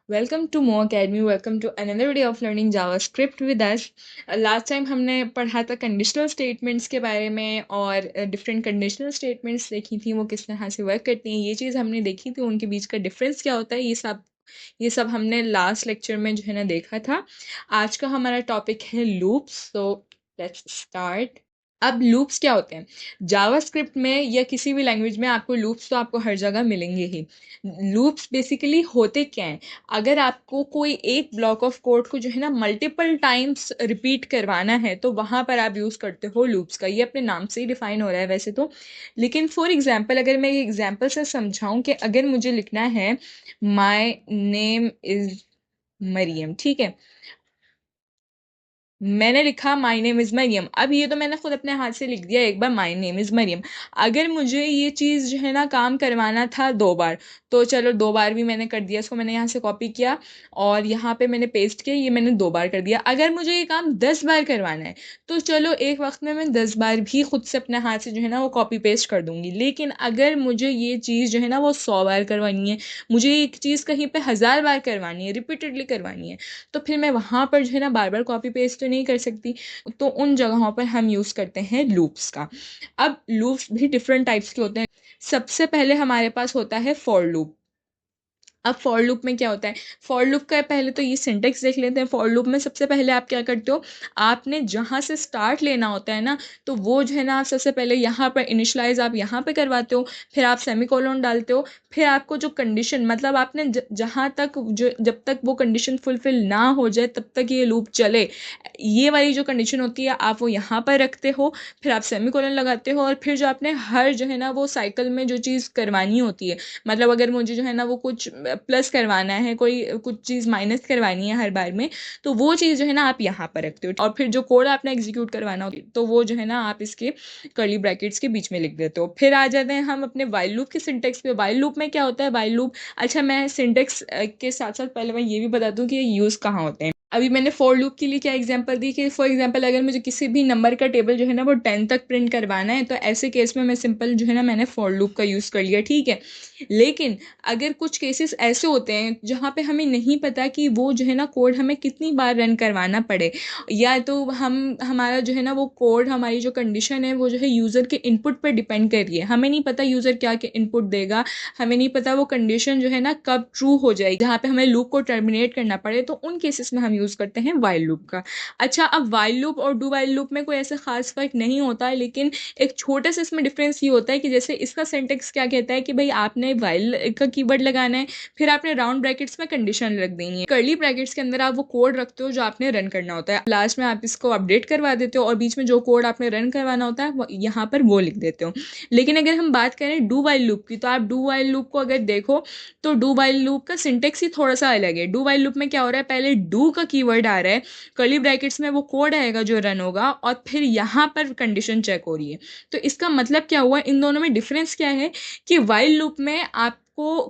Welcome to Mo Academy. Welcome to another day of learning JavaScript with us. Last time हमने पढ़ा था conditional statements के बारे में और डिफरेंट कंडीशनल स्टेटमेंट्स देखी थी, वो किस तरह से वर्क करती हैं, ये चीज़ हमने देखी थी। उनके बीच का डिफरेंस क्या होता है, ये सब हमने लास्ट लेक्चर में जो है ना देखा था। आज का हमारा टॉपिक है लूप्स। तो लेट्स स्टार्ट। अब लूप्स क्या होते हैं? जावास्क्रिप्ट में या किसी भी लैंग्वेज में आपको लूप्स तो आपको हर जगह मिलेंगे ही। लूप्स बेसिकली होते क्या हैं? अगर आपको कोई एक ब्लॉक ऑफ कोड को जो है ना मल्टीपल टाइम्स रिपीट करवाना है तो वहाँ पर आप यूज़ करते हो लूप्स का। ये अपने नाम से ही डिफाइन हो रहा है वैसे तो, लेकिन फॉर एग्जांपल अगर मैं एक एग्जांपल से समझाऊं कि अगर मुझे लिखना है माय नेम इज़ मरियम, ठीक है, मैंने लिखा माय नेम इज़ मरियम। अब ये तो मैंने खुद अपने हाथ से लिख दिया एक बार माय नेम इज़ मरियम। अगर मुझे ये चीज़ जो है ना काम करवाना था 2 बार, तो चलो 2 बार भी मैंने कर दिया। इसको मैंने यहाँ से कॉपी किया और यहाँ पे मैंने पेस्ट किया, ये मैंने 2 बार कर दिया। अगर मुझे ये काम 10 बार करवाना है तो चलो एक वक्त में मैं 10 बार भी खुद से अपने हाथ से जो है ना वो कॉपी पेस्ट कर दूंगी। लेकिन अगर मुझे ये चीज़ जो है ना वो 100 बार करवानी है, मुझे एक चीज़ कहीं पे 1000 बार करवानी है, रिपीटेडली करवानी है, तो फिर मैं वहाँ पर जो है ना बार बार कॉपी पेस्ट तो नहीं कर सकती। तो उन जगहों पर हम यूज़ करते हैं लूप्स का। अब लूप्स भी डिफरेंट टाइप्स के होते हैं। सबसे पहले हमारे पास होता है फॉर लूप। अब फॉर लूप में क्या होता है? फॉर लूप का पहले तो ये सिंटेक्स देख लेते हैं। फॉर लूप में सबसे पहले आप क्या करते हो, आपने जहाँ से स्टार्ट लेना होता है ना, तो वो जो है ना आप सबसे पहले यहाँ पर इनिशलाइज आप यहाँ पे करवाते हो, फिर आप सेमीकोलन डालते हो, फिर आपको जो कंडीशन मतलब आपने जहाँ तक जो जब तक वो कंडीशन फुलफिल ना हो जाए तब तक ये लूप चले, ये वाली जो कंडीशन होती है आप वो यहाँ पर रखते हो, फिर आप सेमीकोलन लगाते हो, और फिर जो आपने हर जो है ना वो साइकिल में जो चीज़ करवानी होती है, मतलब अगर मुझे जो है ना वो कुछ प्लस करवाना है, कोई कुछ चीज़ माइनस करवानी है हर बार में, तो वो चीज़ जो है ना आप यहाँ पर रखते हो, और फिर जो कोड आपने एग्जीक्यूट करवाना हो तो वो जो है ना आप इसके कर्ली ब्रैकेट्स के बीच में लिख देते हो। फिर आ जाते हैं हम अपने वाइल लूप के सिंटेक्स पे। वाइल लूप में क्या होता है? वाइल लूप, अच्छा मैं सिंटेक्स के साथ साथ पहले मैं ये भी बता दूं कि ये यूज़ कहाँ होते हैं। अभी मैंने फॉर लूप के लिए क्या एग्जांपल दी कि फॉर एग्जांपल अगर मुझे किसी भी नंबर का टेबल जो है ना वो 10 तक प्रिंट करवाना है, तो ऐसे केस में मैं सिंपल जो है ना मैंने फॉर लूप का यूज़ कर लिया, ठीक है। लेकिन अगर कुछ केसेस ऐसे होते हैं जहाँ पे हमें नहीं पता कि वो जो है ना कोड हमें कितनी बार रन करवाना पड़े, या तो हम हमारा जो है ना वो कोड, हमारी जो कंडीशन है वो जो है यूज़र के इनपुट पर डिपेंड कर रही है, हमें नहीं पता यूज़र क्या क्या इनपुट देगा, हमें नहीं पता वो कंडीशन जो है ना कब ट्रू हो जाएगी जहाँ पे हमें लूप को टर्मिनेट करना पड़े, तो उन केसेस में हम यूज़ करते हैं वाइल लूप का। अच्छा, अब वाइल लूप और डू वाइल लूप में कोई ऐसा खास फर्क नहीं होता है, लेकिन एक छोटा सा इसमें डिफरेंस ये होता है कि जैसे इसका सिंटेक्स क्या कहता है कि भाई आपने वाइल का कीवर्ड लगाना है, फिर आपने राउंड ब्रैकेट्स में कंडीशन रख देनी है, कर्ली ब्रैकेट्स के अंदर आप वो कोड रखते हो जो आपने रन करना होता है, लास्ट में आप इसको अपडेट करवा देते हो और बीच में जो कोड आपने रन करवाना होता है यहाँ पर वो लिख देते हो। लेकिन अगर हम बात करें डू वाइल लूप की, तो आप डू वाइल लूप को अगर देखो तो डू वाइल लूप का सिंटेक्स ही थोड़ा सा अलग है। डू वाइल लूप में क्या हो रहा है, पहले डू का कीवर्ड आ रहा है, कर्ली ब्रैकेट्स में वो कोड आएगा जो रन होगा, और फिर यहाँ पर कंडीशन चेक हो रही है। तो इसका मतलब क्या हुआ, इन दोनों में डिफरेंस क्या है कि वाइल लूप में आपको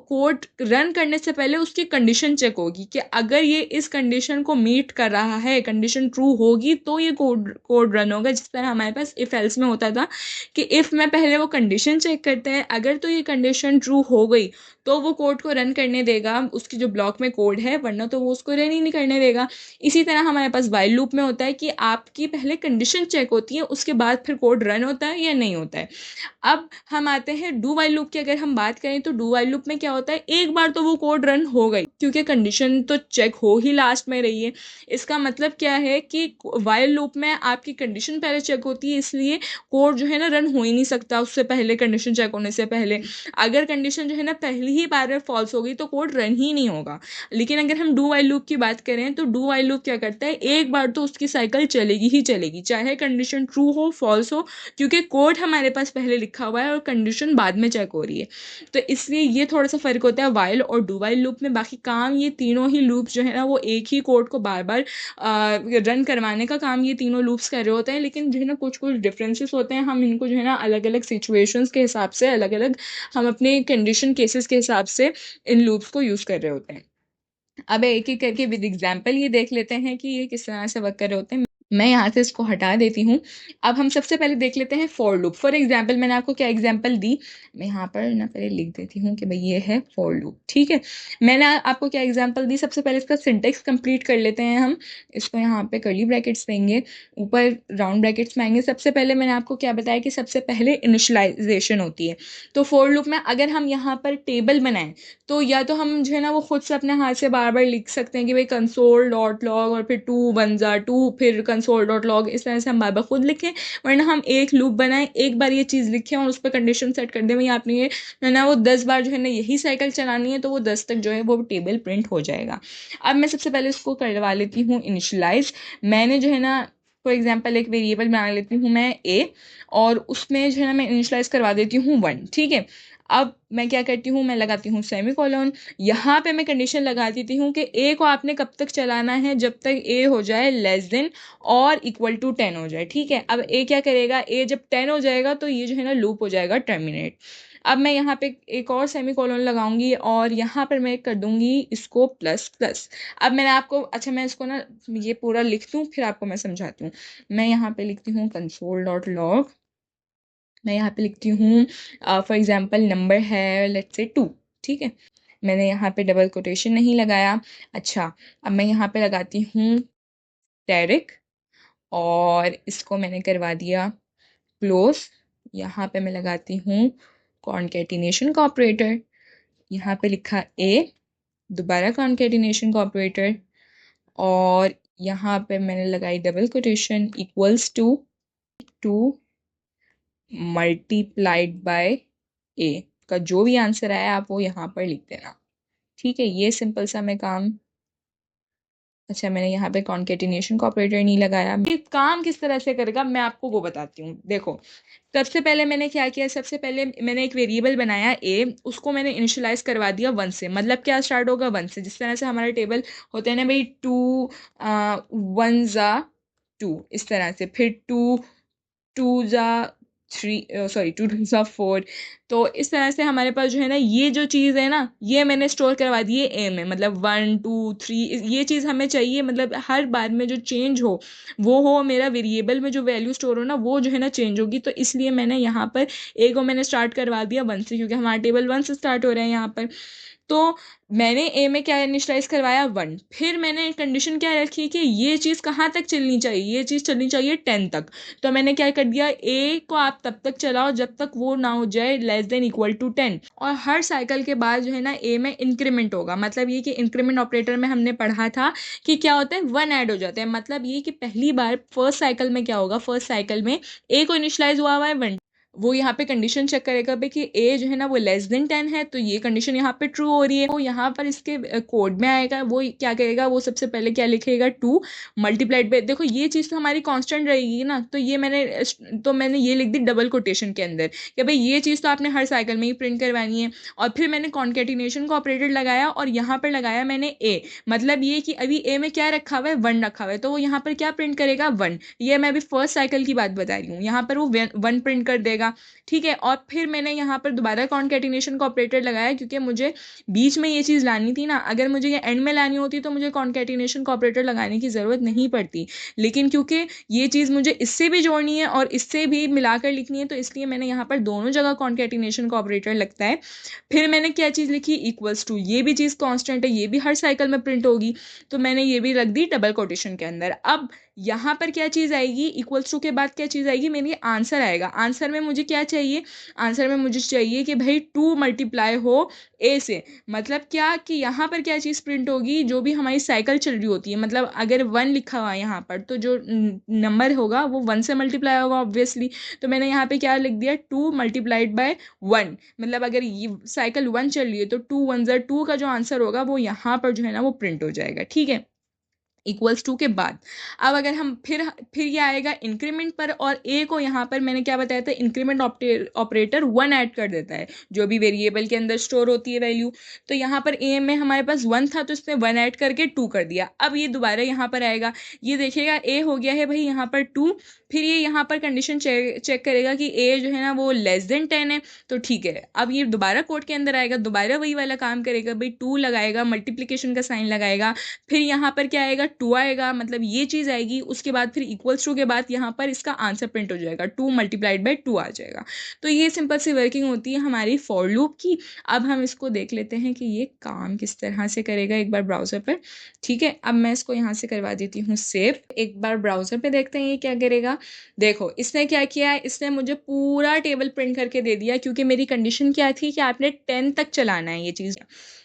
कोड रन करने से पहले उसकी कंडीशन चेक होगी कि अगर ये इस कंडीशन को मीट कर रहा है, कंडीशन ट्रू होगी तो ये कोड रन होगा। जिस तरह हमारे पास इफ एल्स में होता था कि इफ में पहले वो कंडीशन चेक करते हैं, अगर तो ये कंडीशन ट्रू हो गई तो वो कोड को रन करने देगा, उसकी जो ब्लॉक में कोड है, वरना तो वो उसको रन ही नहीं करने देगा। इसी तरह हमारे पास वाइल लूप में होता है कि आपकी पहले कंडीशन चेक होती है, उसके बाद फिर कोड रन होता है या नहीं होता है। अब हम आते हैं डू वाइल लूप की। अगर हम बात करें तो डू वाइल लूप में क्या होता है, एक बार तो वो कोड रन हो गई क्योंकि कंडीशन तो चेक हो ही लास्ट में रही है। इसका मतलब क्या है कि वाइल लूप में आपकी कंडीशन पहले चेक होती है, इसलिए कोड जो है ना रन हो ही नहीं सकता उससे पहले, कंडीशन चेक होने से पहले। अगर कंडीशन जो है ना पहली ही बार में फॉल्स हो गई तो कोड रन ही नहीं होगा। लेकिन अगर हम डू वाइल लूप की बात करें तो डू वाइल लूप क्या करता है, एक बार तो उसकी साइकिल चलेगी ही चलेगी, चाहे कंडीशन ट्रू हो फॉल्स हो, क्योंकि कोड हमारे पास पहले लिखा हुआ है और कंडीशन बाद में चेक हो रही है। तो इसलिए ये थोड़ा सा फर्क होता है वाइल और डू वाइल लूप में। बाकी काम ये तीनों ही लूप्स जो है ना वो एक ही कोड को बार बार रन करवाने का काम ये तीनों लूप्स कर रहे होते हैं, लेकिन जो है ना कुछ कुछ डिफरेंसेस होते हैं। हम इनको जो है ना अलग अलग सिचुएशंस के हिसाब से, अलग अलग हम अपने कंडीशन केसेस के हिसाब से इन लूप्स को यूज़ कर रहे होते हैं। अब एक एक करके विद एग्जांपल ये देख लेते हैं कि ये किस तरह से वर्क कर रहे होते हैं। मैं यहाँ से इसको हटा देती हूँ। अब हम सबसे पहले देख लेते हैं फॉर लूप। फॉर एग्जाम्पल मैंने आपको क्या एग्जाम्पल दी, मैं यहाँ पर ना पहले लिख देती हूँ कि भाई ये है फॉर लूप, ठीक है। मैंने आपको क्या एग्जाम्पल दी, सबसे पहले इसका सिंटेक्स कंप्लीट कर लेते हैं हम। इसको यहाँ पे कर्ली ब्रैकेट्स देंगे, ऊपर राउंड ब्रैकेट्स में आएंगे। सबसे पहले मैंने आपको क्या बताया कि सबसे पहले इनिशियलाइजेशन होती है। तो फॉर लूप में अगर हम यहाँ पर टेबल बनाएं तो या तो हम जो है ना वो खुद से अपने हाथ से बार बार लिख सकते हैं कि भाई कंसोल डॉट लॉग और फिर 2 1 2 फिर कंसोल डॉट लॉग, इस तरह से हम बार बार खुद लिखें। वरना हम एक लूप बनाएं, एक बार ये चीज़ लिखें और उस पर कंडीशन सेट कर दें भाई आपने ये जो है ना वो 10 बार जो है ना यही साइकिल चलानी है, तो वो 10 तक जो है वो टेबल प्रिंट हो जाएगा। अब मैं सबसे पहले इसको करवा लेती हूँ इनिशलाइज। मैंने जो है ना फॉर एग्जाम्पल एक वेरिएबल बना लेती हूँ मैं ए, और उसमें जो है ना मैं इनिशलाइज करवा देती हूँ 1, ठीक है। अब मैं क्या करती हूँ, मैं लगाती हूँ सेमी कॉलन। यहाँ पे मैं कंडीशन लगा देती हूँ कि ए को आपने कब तक चलाना है, जब तक ए हो जाए लेस देन और इक्वल टू 10 हो जाए, ठीक है। अब ए क्या करेगा, ए जब 10 हो जाएगा तो ये जो है ना लूप हो जाएगा टर्मिनेट। अब मैं यहाँ पे एक और सेमी कॉलन लगाऊंगी और यहाँ पर मैं कर दूंगी इसको प्लस प्लस। अब मैंने आपको, अच्छा मैं इसको ना ये पूरा लिख दूँ फिर आपको मैं समझाती हूँ। मैं यहाँ पे लिखती हूँ कंसोल डॉट लॉग, मैं यहाँ पे लिखती हूँ फॉर एग्जाम्पल नंबर है लेट्स से 2, ठीक है। मैंने यहाँ पे डबल कोटेशन नहीं लगाया। अच्छा, अब मैं यहाँ पे लगाती हूँ टैरिक, और इसको मैंने करवा दिया क्लोज। यहाँ पे मैं लगाती हूँ कॉन्केटिनेशन का ऑपरेटर, यहाँ पे लिखा ए, दोबारा कॉन्केटिनेशन का ऑपरेटर, और यहाँ पे मैंने लगाई double quotation equals to two multiplied by A का जो भी आंसर आया आप वो यहाँ पर लिख देना, ठीक है। ये सिंपल सा मैं काम, अच्छा मैंने यहाँ पे कॉन्केटिनेशन का ऑपरेटर नहीं लगाया। ये काम किस तरह से करेगा मैं आपको वो बताती हूँ। देखो सबसे पहले मैंने क्या किया, सबसे पहले मैंने एक वेरिएबल बनाया ए, उसको मैंने इनिशियलाइज करवा दिया 1 से। मतलब क्या स्टार्ट होगा 1 से, जिस तरह से हमारे टेबल होते हैं ना भाई 2 1 जा 2, इस तरह से, फिर 2 2 जा 3, सॉरी 2 2 जा 4। तो इस तरह से हमारे पास जो है ना ये जो चीज़ है ना ये मैंने स्टोर करवा दी है ए में, मतलब 1 2 3 ये चीज़ हमें चाहिए, मतलब हर बार में जो चेंज हो वो हो, मेरा वेरिएबल में जो वैल्यू स्टोर हो ना वो जो है ना चेंज होगी। तो इसलिए मैंने यहाँ पर ए को मैंने स्टार्ट करवा दिया 1 से, क्योंकि हमारा टेबल 1 से स्टार्ट हो रहा है यहाँ पर। तो मैंने ए में क्या इनिशियलाइज करवाया 1, फिर मैंने कंडीशन क्या रखी कि ये चीज़ कहाँ तक चलनी चाहिए, ये चीज़ चलनी चाहिए 10 तक। तो मैंने क्या कर दिया, ए को आप तब तक चलाओ जब तक वो ना हो जाए लेस देन इक्वल टू 10। और हर साइकिल के बाद जो है ना ए में इंक्रीमेंट होगा, मतलब ये कि इंक्रीमेंट ऑपरेटर में हमने पढ़ा था कि क्या होता है 1 ऐड हो जाता है। मतलब ये कि पहली बार फर्स्ट साइकिल में क्या होगा, फर्स्ट साइकिल में ए को इनिशियलाइज हुआ है 1, वो यहाँ पे कंडीशन चेक करेगा भाई कि ए जो है ना वो लेस देन 10 है, तो ये कंडीशन यहाँ पे ट्रू हो रही है। वो यहाँ पर इसके कोड में आएगा, वो क्या करेगा, वो सबसे पहले क्या लिखेगा 2 मल्टीप्लाइड बाय, देखो ये चीज़ तो हमारी कांस्टेंट रहेगी ना, तो ये मैंने ये लिख दी डबल कोटेशन के अंदर कि भाई ये चीज़ तो आपने हर साइकिल में ही प्रिंट करवानी है। और फिर मैंने कॉन्केटिनेशन का ऑपरेटर लगाया और यहाँ पर लगाया मैंने ए, मतलब ये कि अभी ए में क्या रखा हुआ है 1 रखा हुआ है, तो वो यहाँ पर क्या प्रिंट करेगा 1। ये मैं अभी फर्स्ट साइकिल की बात बता रही हूँ, यहाँ पर वो 1 प्रिंट कर देगा, ठीक है। और फिर मैंने यहाँ पर दोबारा कॉन्केटिनेशन का ऑपरेटर लगाया, क्योंकि मुझे बीच में ये चीज़ लानी थी ना, अगर मुझे ये एंड में लानी होती तो मुझे कॉन्केटिनेशन का ऑपरेटर लगाने की ज़रूरत नहीं पड़ती। लेकिन क्योंकि ये चीज़ मुझे इससे भी जोड़नी है और इससे भी मिलाकर लिखनी है, तो इसलिए मैंने यहाँ पर दोनों जगह कॉन्केटिनेशन का ऑपरेटर लगता है। फिर मैंने क्या चीज़ लिखी, इक्वल्स टू, ये भी चीज़ कॉन्स्टेंट है, ये भी हर साइकिल में प्रिंट होगी, तो मैंने ये भी रख दी डबल कोटेशन के अंदर। अब यहाँ पर क्या चीज़ आएगी, इक्वल्स टू के बाद क्या चीज़ आएगी, मेरी आंसर आएगा। आंसर में मुझे क्या चाहिए, आंसर में मुझे चाहिए कि भाई 2 मल्टीप्लाई हो ए से। मतलब क्या कि यहाँ पर क्या चीज़ प्रिंट होगी, जो भी हमारी साइकिल चल रही होती है, मतलब अगर 1 लिखा हुआ है यहाँ पर तो जो नंबर होगा वो 1 से मल्टीप्लाई होगा ऑब्वियसली। तो मैंने यहाँ पे क्या लिख दिया 2 मल्टीप्लाइड बाय 1, मतलब अगर ये साइकिल 1 चल रही है तो 2 1 ज़ा 2 का जो आंसर होगा वो यहाँ पर जो है ना वो प्रिंट हो जाएगा, ठीक है, इक्वल्स टू के बाद। अब अगर हम फिर ये आएगा इंक्रीमेंट पर, और ए को यहाँ पर मैंने क्या बताया था, इंक्रीमेंट ऑपरेटर 1 ऐड कर देता है जो भी वेरिएबल के अंदर स्टोर होती है वैल्यू। तो यहाँ पर ए में हमारे पास 1 था तो इसने 1 ऐड करके 2 कर दिया। अब ये दोबारा यहाँ पर आएगा, ये देखिएगा ए हो गया है भाई यहाँ पर 2, फिर ये यहाँ पर कंडीशन चेक करेगा कि ए जो है ना वो लेस देन 10 है, तो ठीक है। अब ये दोबारा कोड के अंदर आएगा, दोबारा वही वाला काम करेगा भाई 2 लगाएगा, मल्टीप्लीकेशन का साइन लगाएगा, फिर यहाँ पर क्या आएगा टू आएगा, मतलब ये चीज़ आएगी, उसके बाद फिर इक्वल्स टू के बाद यहाँ पर इसका आंसर प्रिंट हो जाएगा, 2 मल्टीप्लाइड बाई 2 आ जाएगा। तो ये सिंपल सी वर्किंग होती है हमारी फॉर लूप की। अब हम इसको देख लेते हैं कि ये काम किस तरह से करेगा एक बार ब्राउज़र पर। ठीक है, अब मैं इसको यहाँ से करवा देती हूँ सेव। एक बार ब्राउज़र पे देखते हैं ये क्या करेगा। देखो इसने क्या किया है, इसने मुझे पूरा टेबल प्रिंट करके दे दिया, क्योंकि मेरी कंडीशन क्या थी कि आपने 10 तक चलाना है ये चीज़।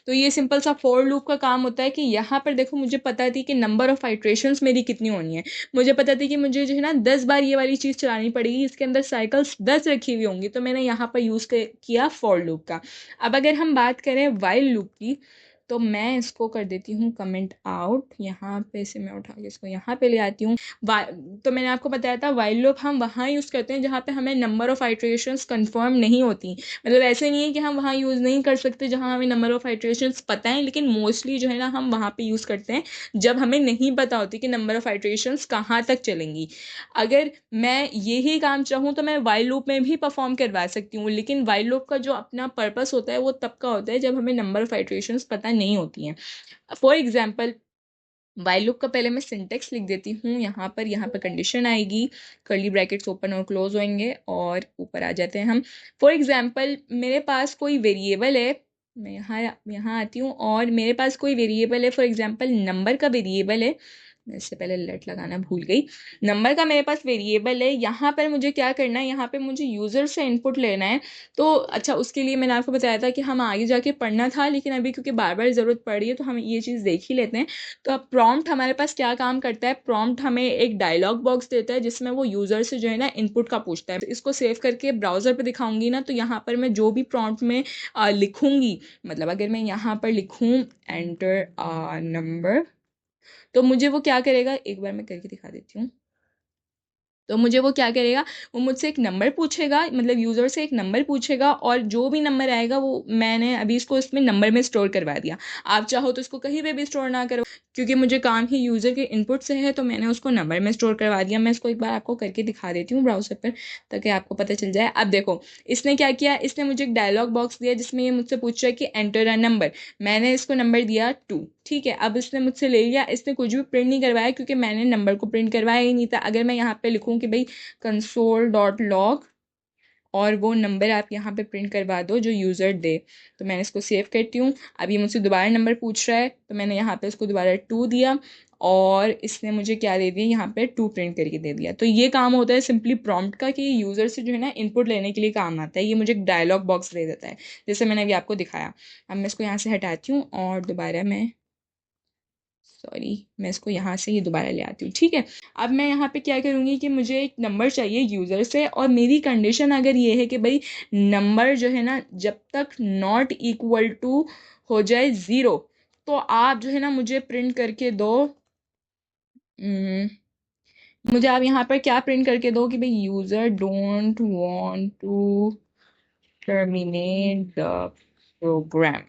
तो ये सिंपल सा फॉर लूप का काम होता है कि यहाँ पर देखो मुझे पता थी कि नंबर ऑफ आइट्रेशंस मेरी कितनी होनी है, मुझे पता थी कि मुझे जो है ना 10 बार ये वाली चीज़ चलानी पड़ेगी, इसके अंदर साइकिल्स 10 रखी हुई होंगी, तो मैंने यहाँ पर यूज़ किया फॉर लूप का। अब अगर हम बात करें वाइल लूप की, तो मैं इसको कर देती हूँ कमेंट आउट, यहाँ पे से मैं उठा के इसको यहाँ पे ले आती हूँ। तो मैंने आपको बताया था वाइल लूप हम वहाँ यूज़ करते हैं जहाँ पे हमें नंबर ऑफ आइट्रेशंस कंफर्म नहीं होती, मतलब ऐसे नहीं है कि हम वहाँ यूज़ नहीं कर सकते जहाँ हमें नंबर ऑफ आइट्रेशंस पता है, लेकिन मोस्टली जो है ना हम वहाँ पे यूज़ करते हैं जब हमें नहीं पता होती कि नंबर ऑफ आइट्रेशंस कहाँ तक चलेंगी। अगर मैं यही काम चाहूँ तो मैं वाइल लूप में भी परफॉर्म करवा सकती हूँ, लेकिन वाइल लूप का जो अपना पर्पस होता है वो तब का होता है जब हमें नंबर ऑफ आइट्रेशंस पता नहीं होती हैं। फॉर एग्जाम्पल वाइल लूप का पहले मैं सिंटेक्स लिख देती हूँ, यहाँ पर कंडीशन आएगी, कर्ली ब्रैकेट्स ओपन और क्लोज होंगे, और ऊपर आ जाते हैं हम। फॉर एग्जाम्पल मेरे पास कोई वेरिएबल है, मैं यहाँ आती हूँ और मेरे पास कोई वेरिएबल है, फॉर एग्जाम्पल नंबर का वेरिएबल है, मैं इससे पहले लेट लगाना भूल गई। नंबर का मेरे पास वेरिएबल है, यहाँ पर मुझे क्या करना है, यहाँ पे मुझे यूज़र से इनपुट लेना है। तो अच्छा, उसके लिए मैंने आपको बताया था कि हम आगे जाके पढ़ना था, लेकिन अभी क्योंकि बार बार ज़रूरत पड़ रही है तो हम ये चीज़ देख ही लेते हैं। तो अब प्रॉम्प्ट हमारे पास क्या काम करता है, प्रॉम्प्ट हमें एक डायलॉग बॉक्स देता है जिसमें वो यूज़र से जो है ना इनपुट का पूछता है। इसको सेव करके ब्राउज़र पर दिखाऊंगी ना, तो यहाँ पर मैं जो भी प्रॉम्प्ट में लिखूंगी, मतलब अगर मैं यहाँ पर लिखूँ एंटर नंबर, तो मुझे वो क्या करेगा, एक बार मैं करके दिखा देती हूँ। तो मुझे वो क्या करेगा, वो मुझसे एक नंबर पूछेगा, मतलब यूज़र से एक नंबर पूछेगा, और जो भी नंबर आएगा वो मैंने अभी इसको इसमें नंबर में स्टोर करवा दिया। आप चाहो तो इसको कहीं पे भी स्टोर ना करो, क्योंकि मुझे काम ही यूज़र के इनपुट से है, तो मैंने उसको नंबर में स्टोर करवा दिया। मैं इसको एक बार आपको करके दिखा देती हूँ ब्राउज़र पर, ताकि आपको पता चल जाए। अब देखो इसने क्या किया, इसने मुझे एक डायलॉग बॉक्स दिया जिसमें ये मुझसे पूछ रहा है कि एंटर अ नंबर। मैंने इसको नंबर दिया 2। ठीक है, अब इसने मुझसे ले लिया, इसने कुछ भी प्रिंट नहीं करवाया क्योंकि मैंने नंबर को प्रिंट करवाया ही नहीं था। अगर मैं यहाँ पे लिखूँ कि भाई console.log और वो नंबर आप यहाँ पे प्रिंट करवा दो जो यूज़र दे, तो मैंने इसको सेव करती हूँ। अब ये मुझसे दोबारा नंबर पूछ रहा है, तो मैंने यहाँ पे इसको दोबारा 2 दिया, और इसने मुझे क्या दे दिया, यहाँ पे 2 प्रिंट करके दे दिया। तो ये काम होता है सिंपली प्रॉम्प्ट का, कि यूज़र से जो है ना इनपुट लेने के लिए काम आता है। ये मुझे एक डायलॉग बॉक्स दे देता है, जैसे मैंने अभी आपको दिखाया। अब मैं इसको यहाँ से हटाती हूँ और दोबारा मैं इसको यहाँ से ही दोबारा ले आती हूँ। ठीक है, अब मैं यहाँ पे क्या करूँगी कि मुझे एक नंबर चाहिए यूज़र से, और मेरी कंडीशन अगर ये है कि भाई नंबर जो है ना जब तक नॉट इक्वल टू हो जाए 0, तो आप जो है ना मुझे प्रिंट करके दो, मुझे आप यहाँ पर क्या प्रिंट करके दो कि भाई user don't want to terminate the program.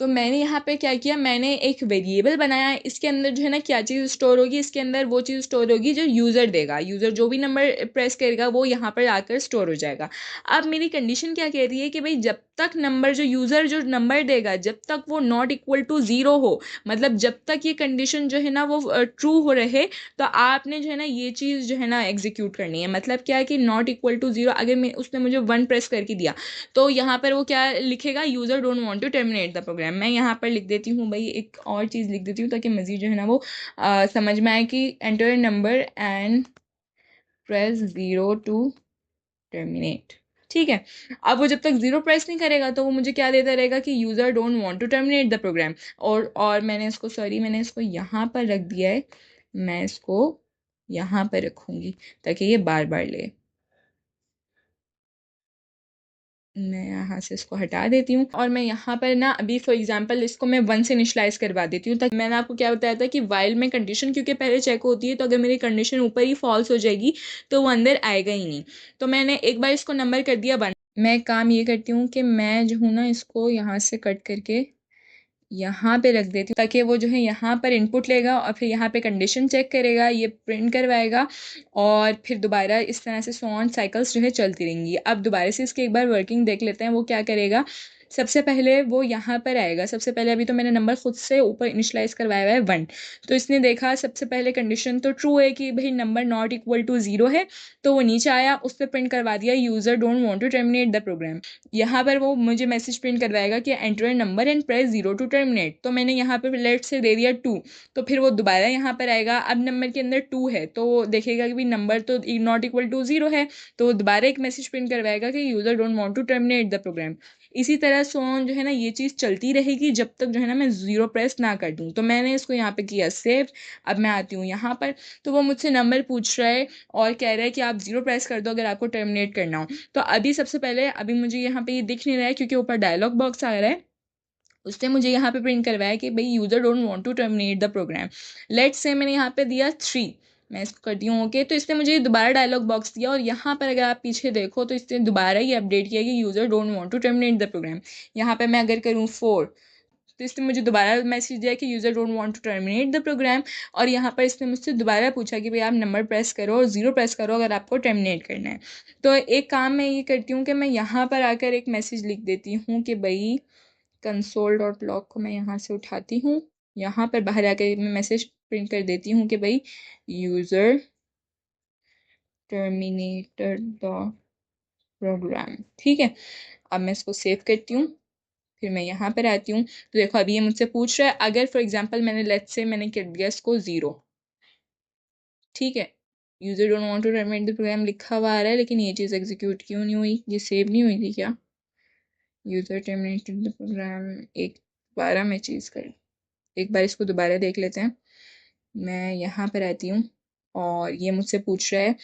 तो मैंने यहाँ पे क्या किया, मैंने एक वेरिएबल बनाया है, इसके अंदर जो है ना क्या चीज़ स्टोर होगी, इसके अंदर वो चीज़ स्टोर होगी जो यूज़र देगा, यूज़र जो भी नंबर प्रेस करेगा वो यहाँ पर आकर स्टोर हो जाएगा। अब मेरी कंडीशन क्या कह रही है कि भाई जब तक नंबर जो यूज़र जो नंबर देगा जब तक वो नॉट इक्वल टू 0 हो, मतलब जब तक ये कंडीशन जो है ना वो ट्रू हो रहे, तो आपने जो है ना ये चीज़ जो है ना एग्जीक्यूट करनी है। मतलब क्या है कि नॉट इक्वल टू 0, अगर मैं उसने मुझे 1 प्रेस करके दिया, तो यहाँ पर वो क्या लिखेगा, user don't want to terminate the program. मैं यहाँ पर लिख देती हूँ भाई, एक और चीज़ लिख देती हूँ ताकि मज़ीद जो है ना वो समझ में आए कि enter number and press 0 to terminate. ठीक है, अब वो जब तक 0 प्रेस नहीं करेगा तो वो मुझे क्या देता रहेगा कि user don't want to terminate the program. और मैंने इसको यहाँ पर रख दिया है, मैं इसको यहाँ पर रखूँगी ताकि ये बार बार ले। मैं यहाँ से इसको हटा देती हूँ, और मैं यहाँ पर ना अभी फॉर एग्जांपल इसको मैं 1 से इनिशलाइज करवा देती हूँ, ताकि मैंने आपको क्या बताया था कि वाइल में कंडीशन क्योंकि पहले चेक होती है, तो अगर मेरी कंडीशन ऊपर ही फॉल्स हो जाएगी तो वो अंदर आएगा ही नहीं। तो मैंने एक बार इसको नंबर कर दिया 1। मैं काम ये करती हूँ कि मैं जो हूँ ना इसको यहाँ से कट करके यहाँ पे रख देती हूँ, ताकि वो जो है यहाँ पर इनपुट लेगा और फिर यहाँ पे कंडीशन चेक करेगा, ये प्रिंट करवाएगा, और फिर दोबारा इस तरह से सो ऑन साइकिल्स जो है चलती रहेंगी। अब दोबारा से इसकी एक बार वर्किंग देख लेते हैं वो क्या करेगा। सबसे पहले वो यहाँ पर आएगा। सबसे पहले अभी तो मैंने नंबर खुद से ऊपर इनिशलाइज करवाया हुआ है 1, तो इसने देखा सबसे पहले कंडीशन तो ट्रू है कि भाई नंबर नॉट इक्वल टू 0 है, तो वो नीचे आया, उस पर प्रिंट करवा दिया user don't want to terminate the program. यहाँ पर वो मुझे मैसेज प्रिंट करवाएगा कि enter number and press 0 to terminate, तो मैंने यहाँ पर लेट से दे दिया 2, तो फिर वो दोबारा यहाँ पर आएगा। अब नंबर के अंदर 2 है तो वो देखेगा कि भाई नंबर तो नॉट इक्वल टू 0 है, तो वो दोबारा एक मैसेज प्रिंट करवाएगा कि user don't want to terminate the program. इसी तरह सोन जो है ना ये चीज़ चलती रहेगी जब तक जो है ना मैं 0 प्रेस ना कर दूँ। तो मैंने इसको यहाँ पे किया सेव। अब मैं आती हूँ यहाँ पर, तो वो मुझसे नंबर पूछ रहा है और कह रहा है कि आप 0 प्रेस कर दो अगर आपको टर्मिनेट करना हो। तो अभी सबसे पहले अभी मुझे यहाँ पे ये दिख नहीं रहा है क्योंकि ऊपर डायलॉग बॉक्स आ रहा है, उसने मुझे यहाँ पे प्रिंट करवाया कि भाई user don't want to terminate the program. Let's say मैंने यहाँ पे दिया 3, मैं इसको करती हूँ ओके, तो इसने मुझे दोबारा डायलॉग बॉक्स दिया और यहाँ पर अगर आप पीछे देखो तो इसने दोबारा ये अपडेट किया कि user don't want to terminate the program. यहाँ पे मैं अगर करूँ 4, तो इसने मुझे दोबारा मैसेज दिया कि user don't want to terminate the program, और यहाँ पर इसने मुझसे दोबारा पूछा कि भाई आप नंबर प्रेस करो और 0 प्रेस करो अगर आपको टर्मिनेट करना है। तो एक काम मैं ये करती हूँ कि मैं यहाँ पर आकर एक मैसेज लिख देती हूँ कि भाई कंसोल डॉट लॉग को मैं यहाँ से उठाती हूँ, यहाँ पर बाहर आकर मैं मैसेज प्रिंट कर देती हूँ कि भाई यूज़र टर्मिनेटेड द प्रोग्राम। ठीक है, अब मैं इसको सेव करती हूँ, फिर मैं यहाँ पर आती हूँ। तो देखो अभी ये मुझसे पूछ रहा है, अगर फॉर एग्जांपल मैंने लेट्स से मैंने कर दिया इसको 0, ठीक है, user don't want to terminate the program लिखा हुआ आ रहा है, लेकिन ये चीज़ एग्जीक्यूट क्यों नहीं हुई, ये सेव नहीं हुई थी क्या? यूज़र टर्मिनेटेड द प्रोग्राम, एक बार मैं चीज़ कर, एक बार इसको दोबारा देख लेते हैं। मैं यहाँ पर आती हूँ और ये मुझसे पूछ रहा है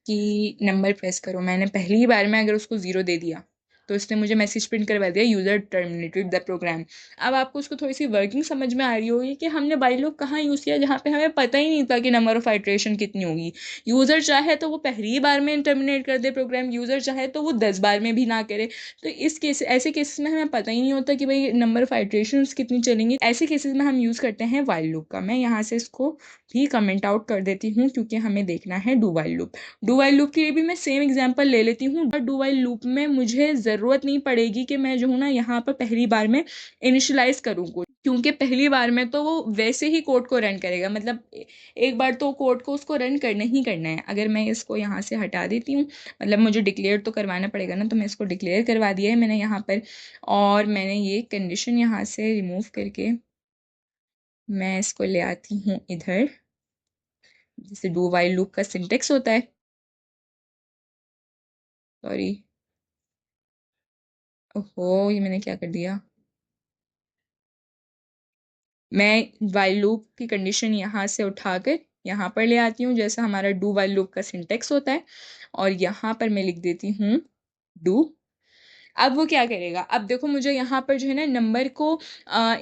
कि नंबर प्रेस करो। मैंने पहली बार में अगर उसको 0 दे दिया तो इसने मुझे मैसेज प्रिंट करवा दिया यूज़र टर्मिनेटेड द प्रोग्राम। अब आपको उसको थोड़ी सी वर्किंग समझ में आ रही होगी कि हमने बाई लूप कहाँ यूज़ किया, जहाँ पे हमें पता ही नहीं था कि नंबर ऑफ आइट्रेशन कितनी होगी। यूज़र चाहे तो वो पहली बार में टर्मिनेट कर दे प्रोग्राम, यूज़र चाहे तो वो 10 बार में भी ना करे। तो इस केस ऐसे केसेस में हमें पता ही नहीं होता कि भाई नंबर ऑफ आइट्रेशन कितनी चलेंगी। ऐसे केसेस में हम यूज़ करते हैं वाइल लूप का। मैं यहाँ से इसको भी कमेंट आउट कर देती हूँ क्योंकि हमें देखना है do while loop. Do while loop के लिए भी मैं सेम एग्जांपल ले लेती हूँ, बट डू वाइल लूप में मुझे ज़रूरत नहीं पड़ेगी कि मैं जो हूँ ना यहाँ पर पहली बार में इनिशियलाइज करूँ कोड, क्योंकि पहली बार में तो वो वैसे ही कोड को रन करेगा। मतलब एक बार तो कोड को उसको रन करना ही करना है। अगर मैं इसको यहाँ से हटा देती हूँ, मतलब मुझे डिक्लेयर तो करवाना पड़ेगा ना, तो मैं इसको डिक्लेयर करवा दिया है मैंने यहाँ पर, और मैंने ये कंडीशन यहाँ से रिमूव करके मैं इसको ले आती हूँ इधर, जैसे डू वाइल लूप का सिंटेक्स होता है। सॉरी, ओहो ये मैंने क्या कर दिया। मैं वाइल लूप की कंडीशन यहाँ से उठाकर यहाँ पर ले आती हूँ, जैसा हमारा डू वाइल लूप का सिंटेक्स होता है, और यहाँ पर मैं लिख देती हूँ डू। अब वो क्या करेगा, अब देखो मुझे यहाँ पर जो है ना नंबर को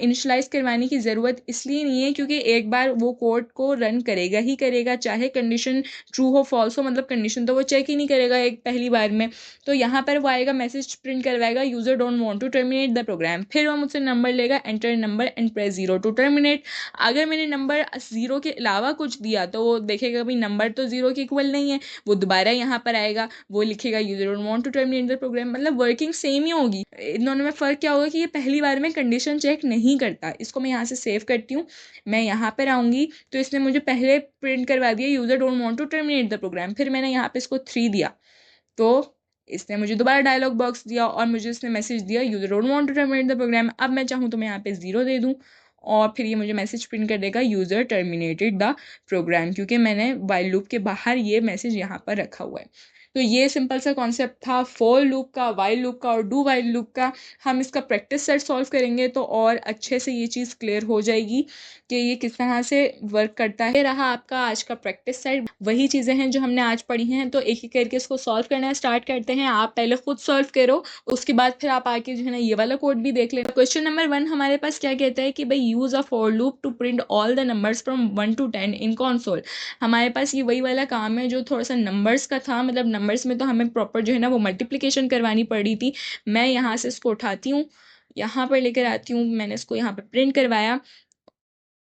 इनिशलाइज करवाने की ज़रूरत इसलिए नहीं है क्योंकि एक बार वो कोड को रन करेगा ही करेगा, चाहे कंडीशन ट्रू हो फॉल्स हो, मतलब कंडीशन तो वो चेक ही नहीं करेगा एक पहली बार में। तो यहाँ पर वो आएगा, मैसेज प्रिंट करवाएगा user don't want to terminate the program, फिर वो मुझसे नंबर लेगा, enter number and press 0 to terminate. अगर मैंने नंबर 0 के अलावा कुछ दिया तो वो देखेगा भाई नंबर तो 0 के इक्वल नहीं है, वो दोबारा यहाँ पर आएगा, वो लिखेगा user don't want to terminate the program. मतलब वर्किंग सेम ही होगी, इन दोनों में फ़र्क क्या होगा कि ये पहली बार में कंडीशन चेक नहीं करता। इसको मैं यहाँ से सेव करती हूँ, मैं यहाँ पर आऊँगी तो इसने मुझे पहले प्रिंट करवा दिया user don't want to terminate the program, फिर मैंने यहाँ पे इसको 3 दिया तो इसने मुझे दोबारा डायलॉग बॉक्स दिया और मुझे इसने मैसेज दिया user don't want to terminate the program. अब मैं चाहूँ तो मैं यहाँ पे 0 दे दूँ और फिर ये मुझे मैसेज प्रिंट कर देगा यूज़र टर्मिनेटेड द प्रोग्राम, क्योंकि मैंने वाइल लूप के बाहर ये मैसेज यहाँ पर रखा हुआ है। तो ये सिंपल सा कॉन्सेप्ट था फॉर लूप का, वाइल लूप का और डू वाइल लूप का। हम इसका प्रैक्टिस सेट सॉल्व करेंगे तो और अच्छे से ये चीज़ क्लियर हो जाएगी कि ये किस तरह से वर्क करता है। ये रहा आपका आज का प्रैक्टिस सेट, वही चीज़ें हैं जो हमने आज पढ़ी हैं, तो एक एक करके इसको सॉल्व करना स्टार्ट करते हैं। आप पहले खुद सॉल्व करो, उसके बाद फिर आप आके जो है ना ये वाला कोड भी देख लेना। क्वेश्चन नंबर 1 हमारे पास क्या कहता है कि भाई use a for loop to print all the numbers from 1 to 10 in console. हमारे पास ये वही वाला काम है जो थोड़ा सा नंबर्स का था, मतलब नंबर्स में तो हमें प्रॉपर जो है ना वो मल्टीप्लिकेशन करवानी पड़ी थी। मैं यहाँ से इसको उठाती हूँ, यहाँ पर लेकर आती हूँ, मैंने इसको यहाँ पर प्रिंट करवाया,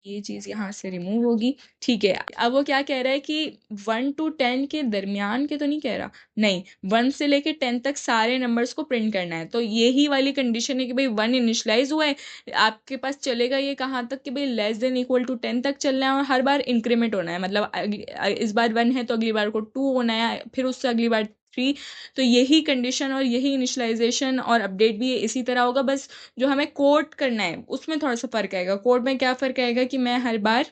ये चीज यहाँ से रिमूव होगी। ठीक है, अब वो क्या कह रहा है कि 1 to 10 के दरमियान के तो नहीं कह रहा, नहीं, 1 से लेके 10 तक सारे नंबर्स को प्रिंट करना है। तो यही वाली कंडीशन है कि भाई 1 इनिशलाइज हुआ है, आपके पास चलेगा ये कहाँ तक कि भाई <10 तक चलना है और हर बार इंक्रीमेंट होना है। मतलब इस बार 1 है तो अगली बार को 2 होना है, फिर उससे अगली बार 3। तो यही कंडीशन और यही इनिशलाइजेशन और अपडेट भी इसी तरह होगा। बस जो हमें कोड करना है उसमें थोड़ा सा फर्क आएगा। कोड में क्या फर्क आएगा कि मैं हर बार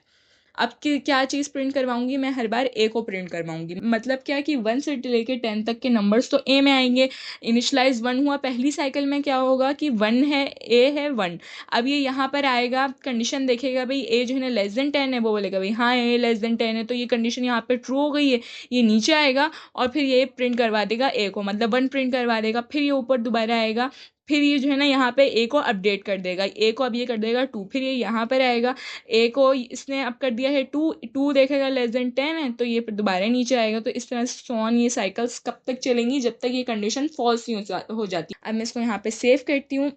अब की क्या चीज़ प्रिंट करवाऊंगी, मैं हर बार ए को प्रिंट करवाऊंगी। मतलब क्या कि 1 से लेके 10 तक के नंबर्स तो ए में आएंगे। इनिशलाइज 1 हुआ, पहली साइकिल में क्या होगा कि 1 है, ए है 1। अब ये यहाँ पर आएगा, कंडीशन देखेगा भाई ए जो है ना <10 है, वो बोलेगा भाई हाँ ए <10 है, तो ये कंडीशन यहाँ पे ट्रू हो गई है। ये नीचे आएगा और फिर ये प्रिंट करवा देगा ए को, मतलब 1 प्रिंट करवा देगा। फिर ये ऊपर दोबारा आएगा, फिर ये जो है ना यहाँ पे ए को अपडेट कर देगा, ए को अब ये कर देगा 2। फिर ये यहाँ पर आएगा, ए को इसने अब कर दिया है 2, 2 देखेगा <10 है तो ये फिर दोबारा नीचे आएगा। तो इस तरह से सोन ये साइकिल्स कब तक चलेंगी, जब तक ये कंडीशन फॉल्स नहीं हो जाती। अब मैं इसको यहाँ पे सेव करती हूँ,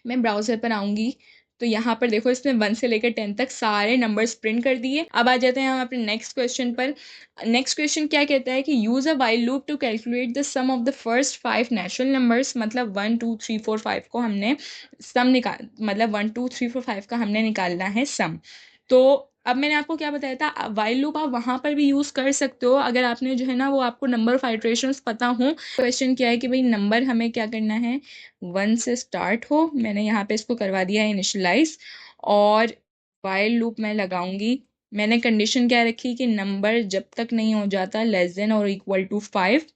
मैं ब्राउज़र पर आऊँगी। तो यहाँ पर देखो इसने 1 से लेकर 10 तक सारे नंबर्स प्रिंट कर दिए। अब आ जाते हैं हम अपने नेक्स्ट क्वेश्चन पर। नेक्स्ट क्वेश्चन क्या कहता है कि use a while loop to calculate the sum of the first 5 natural numbers. मतलब 1 2 3 4 5 को हमने सम निकाल, मतलब 1 2 3 4 5 का हमने निकालना है सम। तो अब मैंने आपको क्या बताया था, वाइल लूप आप वहां पर भी यूज कर सकते हो अगर आपने जो है ना वो आपको नंबर ऑफ आइट्रेशंस पता हो। क्वेश्चन क्या है कि भाई नंबर हमें क्या करना है, 1 से स्टार्ट हो। मैंने यहाँ पे इसको करवा दिया है इनिशलाइज, और वाइल लूप मैं लगाऊंगी। मैंने कंडीशन क्या रखी कि नंबर जब तक नहीं हो जाता <<5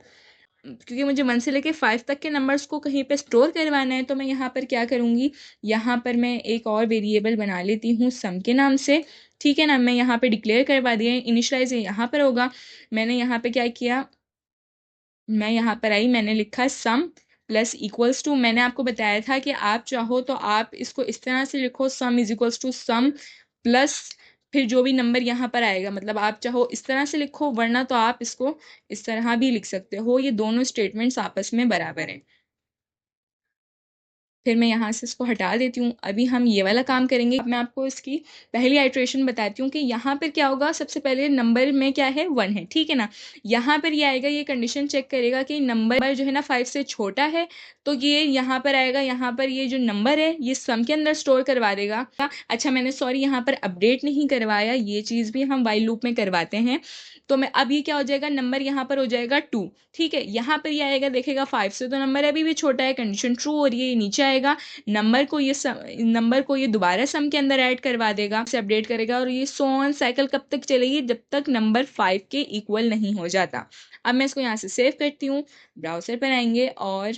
क्योंकि मुझे 1 से लेके 5 तक के नंबर्स को कहीं पे स्टोर करवाना है। तो मैं यहाँ पर क्या करूँगी, यहाँ पर मैं एक और वेरिएबल बना लेती हूँ सम के नाम से। ठीक है ना, मैं यहाँ पे डिक्लेयर करवा दिया, इनिशलाइज यहाँ पर होगा। मैंने यहाँ पे क्या किया, मैं यहाँ पर आई, मैंने लिखा सम प्लस इक्वल्स टू। मैंने आपको बताया था कि आप चाहो तो आप इसको इस तरह से लिखो, sum is equals to sum plus फिर जो भी नंबर यहाँ पर आएगा, मतलब आप चाहो इस तरह से लिखो, वरना तो आप इसको इस तरह भी लिख सकते हो। ये दोनों स्टेटमेंट्स आपस में बराबर हैं। फिर मैं यहाँ से इसको हटा देती हूँ। अभी हम ये वाला काम करेंगे। अब मैं आपको इसकी पहली आइट्रेशन बताती हूँ कि यहाँ पर क्या होगा। सबसे पहले नंबर में क्या है, 1 है, ठीक है ना। यहाँ पर ये आएगा, ये कंडीशन चेक करेगा कि नंबर जो है ना 5 से छोटा है, तो ये यहाँ पर आएगा। यहाँ पर ये जो नंबर है ये सम के अंदर स्टोर करवा देगा। अच्छा मैंने सॉरी यहाँ पर अपडेट नहीं करवाया, ये चीज़ भी हम वाइल लूप में करवाते हैं। तो मैं अब ये क्या हो जाएगा, नंबर यहाँ पर हो जाएगा 2। ठीक है, यहाँ पर ये आएगा, देखेगा 5 से तो नंबर अभी भी छोटा है, कंडीशन ट्रू हो रही है, ये नीचे आएगा। नंबर को ये दोबारा सम के अंदर ऐड करवा देगा, से अपडेट करेगा, और ये सो ऑन साइकिल कब तक चलेगी, जब तक नंबर 5 के इक्वल नहीं हो जाता। अब मैं इसको यहाँ से सेव करती हूँ, ब्राउज़र पर आएंगे और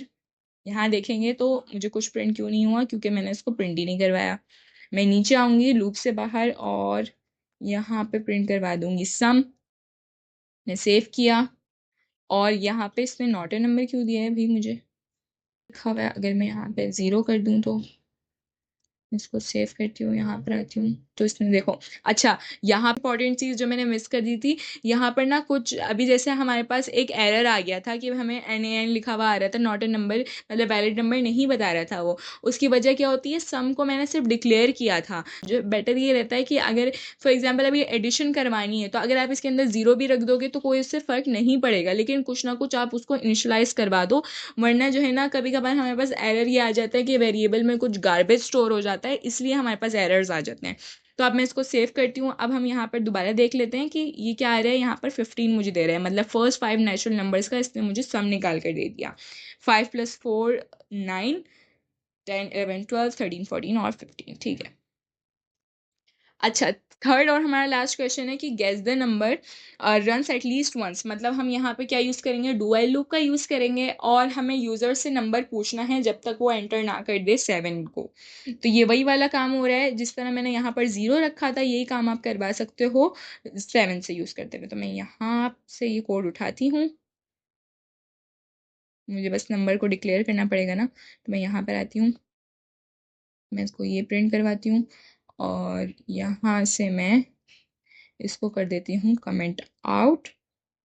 यहाँ देखेंगे तो मुझे कुछ प्रिंट क्यों नहीं हुआ, क्योंकि मैंने इसको प्रिंट ही नहीं करवाया। मैं नीचे आऊँगी लूप से बाहर और यहाँ पे प्रिंट करवा दूंगी सम। मैं सेव किया और यहाँ पे इसने नॉट ए नंबर क्यों दिया है भी मुझे लिखा हुआ है। अगर मैं यहाँ पे 0 कर दूँ तो, इसको सेव करती हूँ, यहाँ पर आती हूँ तो इसमें देखो। अच्छा, यहाँ इंपॉर्टेंट चीज़ जो मैंने मिस कर दी थी, यहाँ पर ना कुछ अभी जैसे हमारे पास एक एरर आ गया था कि हमें NaN लिखा हुआ आ रहा था, नॉट ए नंबर, मतलब वैलिड नंबर नहीं बता रहा था वो। उसकी वजह क्या होती है, सम को मैंने सिर्फ डिक्लेयर किया था। जो बेटर ये रहता है कि अगर फॉर एग्जाम्पल अभी एडिशन करवानी है तो अगर आप इसके अंदर 0 भी रख दोगे तो कोई उससे फ़र्क नहीं पड़ेगा, लेकिन कुछ ना कुछ आप उसको इनिशलाइज करवा दो। वरना जो है ना कभी कभार हमारे पास एरर ये आ जाता है कि वेरिएबल में कुछ गार्बेज स्टोर हो जाता है, इसलिए हमारे पास एरर्स आ जाते हैं। तो अब मैं इसको सेव करती हूँ। अब हम यहाँ पर दोबारा देख लेते हैं कि ये क्या आ रहा है। यहाँ पर 15 मुझे दे रहा है, मतलब फर्स्ट 5 नेचुरल नंबर्स का इसने मुझे सम निकाल कर दे दिया। 5 + 4 9, 10 11 12 13 14 और 15। ठीक है। अच्छा, थर्ड और हमारा लास्ट क्वेश्चन है कि guess the number runs at least once. मतलब हम यहाँ पे क्या यूज़ करेंगे, डू व्हाइल लूप का यूज़ करेंगे, और हमें यूज़र से नंबर पूछना है जब तक वो एंटर ना कर दे 7 को। तो ये वही वाला काम हो रहा है, जिस तरह मैंने यहाँ पर 0 रखा था, यही काम आप करवा सकते हो 7 से यूज़ करते हुए। तो मैं यहाँ से ये कोड उठाती हूँ, मुझे बस नंबर को डिक्लेयर करना पड़ेगा ना। तो मैं यहाँ पर आती हूँ, मैं इसको ये प्रिंट करवाती हूँ, और यहाँ से मैं इसको कर देती हूँ कमेंट आउट।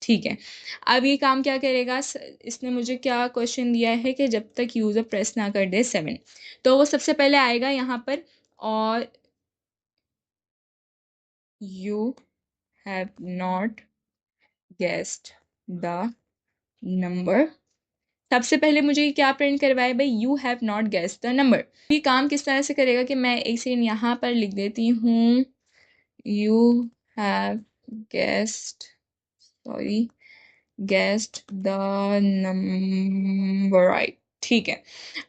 ठीक है, अब ये काम क्या करेगा, इसने मुझे क्या क्वेश्चन दिया है कि जब तक यूज़र प्रेस ना कर दे 7, तो वो सबसे पहले आएगा यहाँ पर, और you have not guessed the number। सबसे पहले मुझे क्या प्रिंट करवाए भाई, you have not guessed the number. ये काम किस तरह से करेगा कि मैं एक सेकंड यहाँ पर लिख देती हूँ, you have guessed, sorry, guessed the number, right, ठीक है।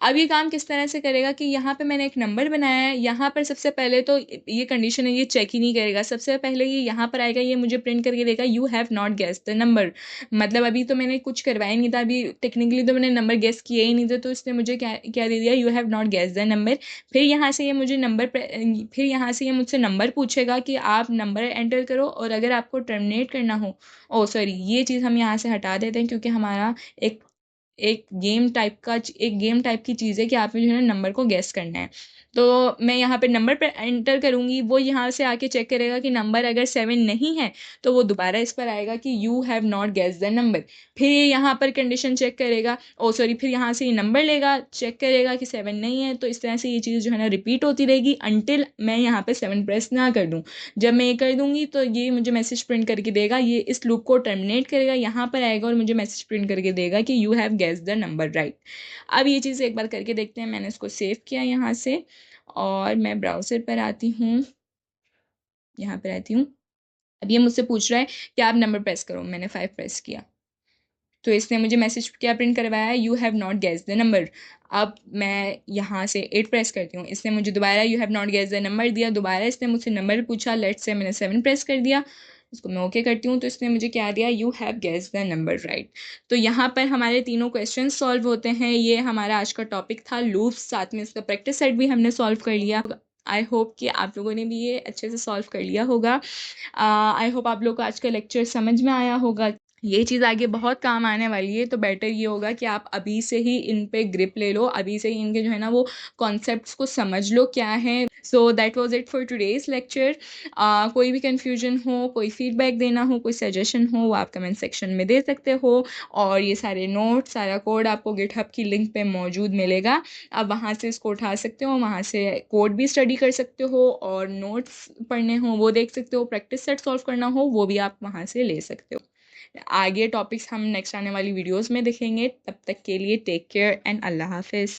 अब ये काम किस तरह से करेगा कि यहाँ पे मैंने एक नंबर बनाया है, यहाँ पर सबसे पहले तो ये कंडीशन है, ये चेक ही नहीं करेगा। सबसे पहले ये यहाँ पर आएगा, ये मुझे प्रिंट करके देगा you have not guessed the number. मतलब अभी तो मैंने कुछ करवाया नहीं था, अभी टेक्निकली तो मैंने नंबर गेस किया ही नहीं था, तो इसने मुझे क्या क्या दे दिया, you have not guessed the number. फिर यहाँ से ये मुझे फिर यहाँ से ये मुझसे नंबर पूछेगा कि आप नंबर एंटर करो, और अगर आपको टर्मिनेट करना हो, ओ सॉरी, ये चीज़ हम यहाँ से हटा देते हैं, क्योंकि हमारा एक एक गेम टाइप की चीज़ है कि आपने जो है ना नंबर को गेस करना है। तो मैं यहाँ पे नंबर पर एंटर करूँगी, वो यहाँ से आके चेक करेगा कि नंबर अगर 7 नहीं है तो वो दोबारा इस पर आएगा कि you have not guess the number. फिर ये यहाँ पर कंडीशन चेक करेगा, ओ सॉरी, फिर यहाँ से ये नंबर लेगा, चेक करेगा कि 7 नहीं है, तो इस तरह से ये चीज़ जो है ना रिपीट होती रहेगी अनटिल मैं यहाँ पे 7 प्रेस ना कर दूँ। जब मैं ये कर दूँगी तो ये मुझे मैसेज प्रिंट करके देगा, ये इस लूप को टर्मिनेट करेगा, यहाँ पर आएगा और मुझे मैसेज प्रिंट करके देगा कि you have guess the number, right. अब ये चीज़ एक बार करके देखते हैं। मैंने इसको सेव किया यहाँ से, और मैं ब्राउज़र पर आती हूँ, यहाँ पर आती हूँ। अब ये मुझसे पूछ रहा है कि आप नंबर प्रेस करो, मैंने 5 प्रेस किया, तो इसने मुझे मैसेज क्या प्रिंट करवाया है, you have not guess the number. अब मैं यहाँ से 8 प्रेस करती हूँ, इसने मुझे दोबारा you have not guess the number दिया, दोबारा इसने मुझसे नंबर पूछा, लेट से मैंने 7 प्रेस कर दिया, इसको मैं ओके करती हूँ, तो इसने मुझे क्या दिया, you have guess the number, right. तो यहाँ पर हमारे तीनों क्वेश्चन सॉल्व होते हैं। ये हमारा आज का टॉपिक था लूप्स, साथ में इसका प्रैक्टिस सेट भी हमने सॉल्व कर लिया। आई होप कि आप लोगों ने भी ये अच्छे से सॉल्व कर लिया होगा। आई होप आप लोग को आज का लेक्चर समझ में आया होगा। ये चीज़ आगे बहुत काम आने वाली है, तो बेटर ये होगा कि आप अभी से ही इन पे ग्रिप ले लो, अभी से ही इनके जो है ना वो कॉन्सेप्ट्स को समझ लो क्या है। So that was it for today's lecture. कोई भी कन्फ्यूजन हो, कोई फीडबैक देना हो, कोई सजेशन हो, वो आप कमेंट सेक्शन में दे सकते हो। और ये सारे नोट्स, सारा कोड आपको गिटहब की लिंक पे मौजूद मिलेगा, आप वहाँ से इसको उठा सकते हो, वहाँ से कोड भी स्टडी कर सकते हो, और नोट्स पढ़ने हो वो देख सकते हो, प्रैक्टिस सेट सॉल्व करना हो वो भी आप वहाँ से ले सकते हो। आगे टॉपिक्स हम नेक्स्ट आने वाली वीडियोस में देखेंगे। तब तक के लिए टेक केयर एंड अल्लाह हाफिज़।